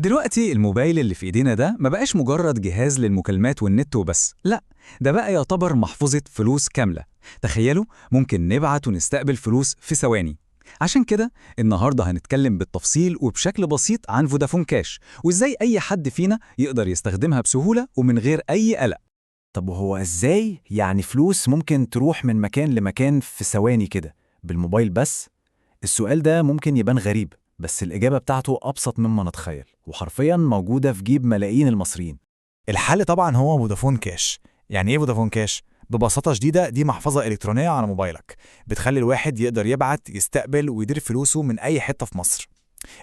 دلوقتي الموبايل اللي في ايدينا ده ما بقاش مجرد جهاز للمكالمات والنت وبس، لا، ده بقى يعتبر محفظة فلوس كاملة. تخيلوا، ممكن نبعت ونستقبل فلوس في ثواني. عشان كده النهاردة هنتكلم بالتفصيل وبشكل بسيط عن فودافون كاش، وازاي اي حد فينا يقدر يستخدمها بسهولة ومن غير اي قلق. طب وهو إزاي يعني فلوس ممكن تروح من مكان لمكان في ثواني كده بالموبايل بس؟ السؤال ده ممكن يبان غريب، بس الإجابة بتاعته أبسط مما نتخيل، وحرفياً موجودة في جيب ملايين المصريين. الحل طبعا هو فودافون كاش. يعني ايه فودافون كاش؟ ببساطة شديدة دي محفظة إلكترونية على موبايلك، بتخلي الواحد يقدر يبعت يستقبل ويدير فلوسه من أي حتة في مصر.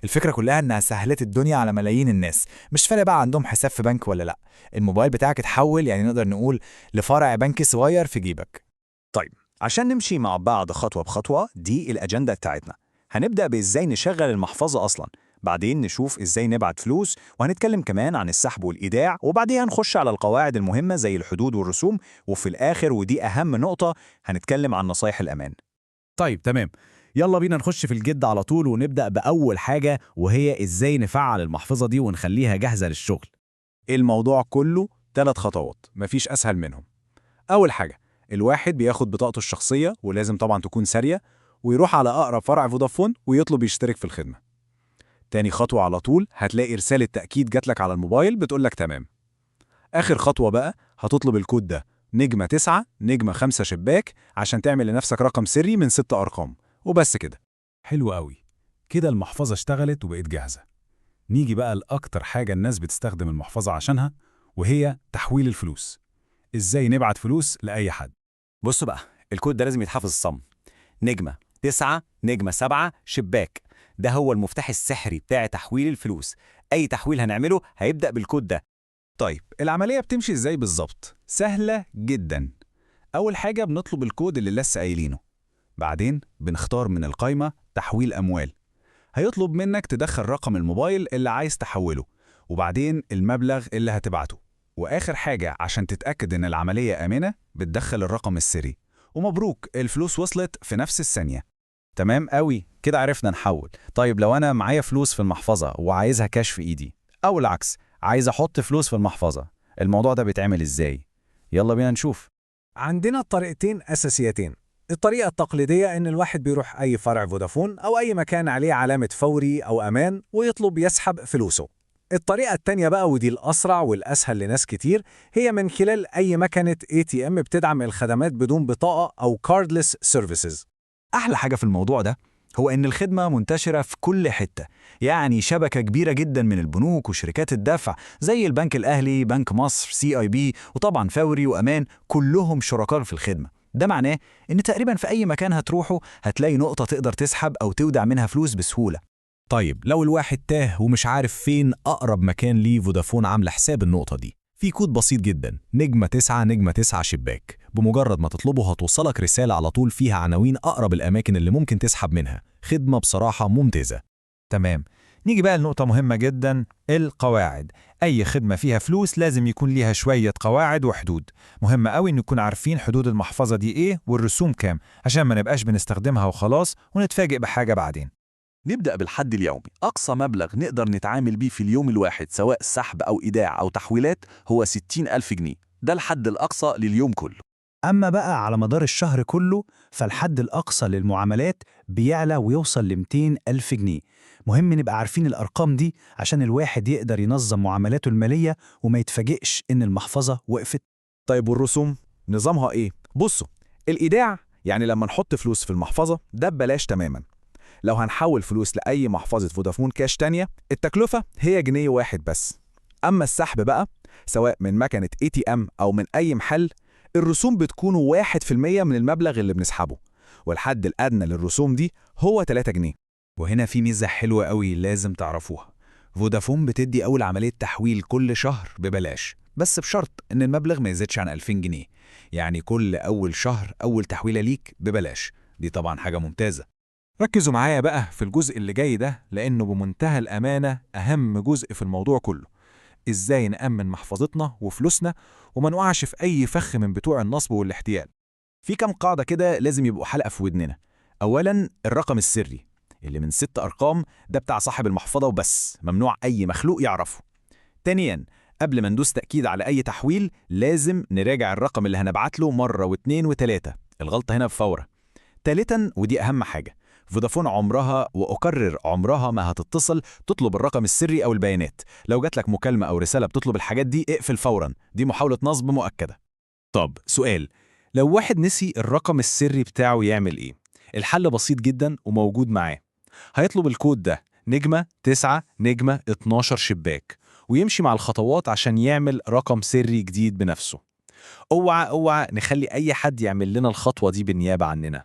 الفكرة كلها إنها سهلت الدنيا على ملايين الناس، مش فارق بقى عندهم حساب في بنك ولا لأ. الموبايل بتاعك اتحول، يعني نقدر نقول، لفرع بنكي صغير في جيبك. طيب، عشان نمشي مع بعض خطوة بخطوة، دي الأجندة بتاعتنا. هنبدأ بإزاي نشغل المحفظة أصلاً، بعدين نشوف إزاي نبعت فلوس، وهنتكلم كمان عن السحب والإيداع، وبعديها نخش على القواعد المهمة زي الحدود والرسوم، وفي الآخر ودي أهم نقطة هنتكلم عن نصايح الأمان. طيب تمام، يلا بينا نخش في الجد على طول ونبدأ بأول حاجة، وهي إزاي نفعل المحفظة دي ونخليها جاهزة للشغل. الموضوع كله 3 خطوات، مفيش أسهل منهم. أول حاجة، الواحد بياخد بطاقته الشخصية، ولازم طبعا تكون سارية، ويروح على أقرب فرع فودافون ويطلب يشترك في الخدمة. تاني خطوة، على طول هتلاقي رسالة تأكيد جاتلك على الموبايل بتقولك تمام. آخر خطوة بقى، هتطلب الكود ده *9 *5 شباك عشان تعمل لنفسك رقم سري من 6 أرقام، وبس كده. حلو قوي. كده المحفظة اشتغلت وبقت جاهزة. نيجي بقى لأكتر حاجة الناس بتستخدم المحفظة عشانها، وهي تحويل الفلوس. إزاي نبعت فلوس لأي حد؟ بصوا بقى، الكود ده لازم يتحفظ صم. *9 *7 شباك، ده هو المفتاح السحري بتاع تحويل الفلوس. أي تحويل هنعمله هيبدأ بالكود ده. طيب، العملية بتمشي ازاي بالظبط؟ سهلة جدا. أول حاجة بنطلب الكود اللي لسه قايلينه. بعدين بنختار من القائمة تحويل أموال. هيطلب منك تدخل رقم الموبايل اللي عايز تحوله، وبعدين المبلغ اللي هتبعته. وآخر حاجة عشان تتأكد إن العملية آمنة، بتدخل الرقم السري. ومبروك، الفلوس وصلت في نفس الثانية. تمام قوي، كده عرفنا نحول. طيب لو أنا معايا فلوس في المحفظة وعايزها كاش في إيدي، أو العكس، عايز أحط فلوس في المحفظة، الموضوع ده بيتعمل إزاي؟ يلا بينا نشوف. عندنا طريقتين أساسيتين. الطريقة التقليدية إن الواحد بيروح أي فرع فودافون أو أي مكان عليه علامة فوري أو أمان ويطلب يسحب فلوسه. الطريقة التانية بقى، ودي الأسرع والأسهل لناس كتير، هي من خلال أي مكنة ATM بتدعم الخدمات بدون بطاقة أو cardless services. أحلى حاجة في الموضوع ده هو إن الخدمة منتشرة في كل حتة، يعني شبكة كبيرة جدا من البنوك وشركات الدفع زي البنك الأهلي، بنك مصر، CIB، وطبعا فوري وأمان، كلهم شركاء في الخدمة. ده معناه إن تقريبا في أي مكان هتروحه هتلاقي نقطة تقدر تسحب أو تودع منها فلوس بسهولة. طيب لو الواحد تاه ومش عارف فين أقرب مكان ليه، فودافون عاملة حساب النقطة دي. في كود بسيط جدا، *9 *9 شباك. بمجرد ما تطلبه هتوصلك رسالة على طول فيها عناوين أقرب الأماكن اللي ممكن تسحب منها. خدمة بصراحة ممتازة. تمام، نيجي بقى لنقطة مهمة جدا، القواعد. أي خدمة فيها فلوس لازم يكون ليها شوية قواعد وحدود. مهم قوي إن نكون عارفين حدود المحفظة دي إيه والرسوم كام، عشان ما نبقاش بنستخدمها وخلاص ونتفاجئ بحاجة بعدين. نبدأ بالحد اليومي. أقصى مبلغ نقدر نتعامل بيه في اليوم الواحد سواء سحب أو إيداع أو تحويلات هو 60,000 جنيه. ده الحد الأقصى لليوم كله. أما بقى على مدار الشهر كله، فالحد الأقصى للمعاملات بيعلى ويوصل ل200 ألف جنيه. مهم نبقى عارفين الأرقام دي عشان الواحد يقدر ينظم معاملاته المالية وما يتفاجئش إن المحفظة وقفت. طيب والرسوم نظامها إيه؟ بصوا، الإيداع يعني لما نحط فلوس في المحفظة ده ببلاش تماما. لو هنحول فلوس لأي محفظة فودافون كاش تانية، التكلفة هي جنيه واحد بس. أما السحب بقى، سواء من مكنة ATM أو من أي محل، الرسوم بتكون 1% من المبلغ اللي بنسحبه، والحد الأدنى للرسوم دي هو 3 جنيه. وهنا في ميزة حلوة قوي لازم تعرفوها. فودافون بتدي أول عملية تحويل كل شهر ببلاش، بس بشرط إن المبلغ ما يزيدش عن 2000 جنيه. يعني كل أول شهر أول تحويلة ليك ببلاش. دي طبعا حاجة ممتازة. ركزوا معايا بقى في الجزء اللي جاي ده، لأنه بمنتهى الأمانة أهم جزء في الموضوع كله. إزاي نأمن محفظتنا وفلوسنا وما نقعش في أي فخ من بتوع النصب والاحتيال. في كام قاعدة كده لازم يبقوا حلقة في ودننا. أولاً، الرقم السري. اللي من 6 أرقام ده بتاع صاحب المحفظة وبس، ممنوع أي مخلوق يعرفه. تانياً، قبل ما ندوس تأكيد على أي تحويل لازم نراجع الرقم اللي هنبعت له مرة واثنين وثلاثة، الغلطة هنا بفورة. تالتاً ودي أهم حاجة، فودافون عمرها وأكرر عمرها ما هتتصل تطلب الرقم السري أو البيانات. لو جات لك مكالمة أو رسالة بتطلب الحاجات دي اقفل فوراً، دي محاولة نصب مؤكدة. طب سؤال، لو واحد نسي الرقم السري بتاعه يعمل إيه؟ الحل بسيط جدا وموجود معاه. هيطلب الكود ده نجمة 9 نجمة 12 شباك ويمشي مع الخطوات عشان يعمل رقم سري جديد بنفسه. اوعى نخلي أي حد يعمل لنا الخطوة دي بالنيابة عننا.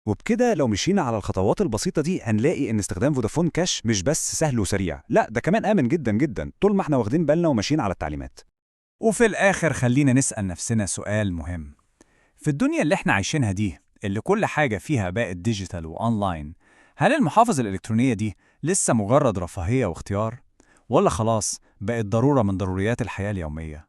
وبكده لو مشينا على الخطوات البسيطة دي هنلاقي إن استخدام فودافون كاش مش بس سهل وسريع، لا ده كمان آمن جدا جدا طول ما احنا واخدين بالنا وماشيين على التعليمات. وفي الآخر خلينا نسأل نفسنا سؤال مهم. في الدنيا اللي احنا عايشينها دي، اللي كل حاجة فيها بقت ديجيتال وأونلاين، هل المحافظ الإلكترونية دي لسه مجرد رفاهية واختيار؟ ولا خلاص بقت ضرورة من ضروريات الحياة اليومية؟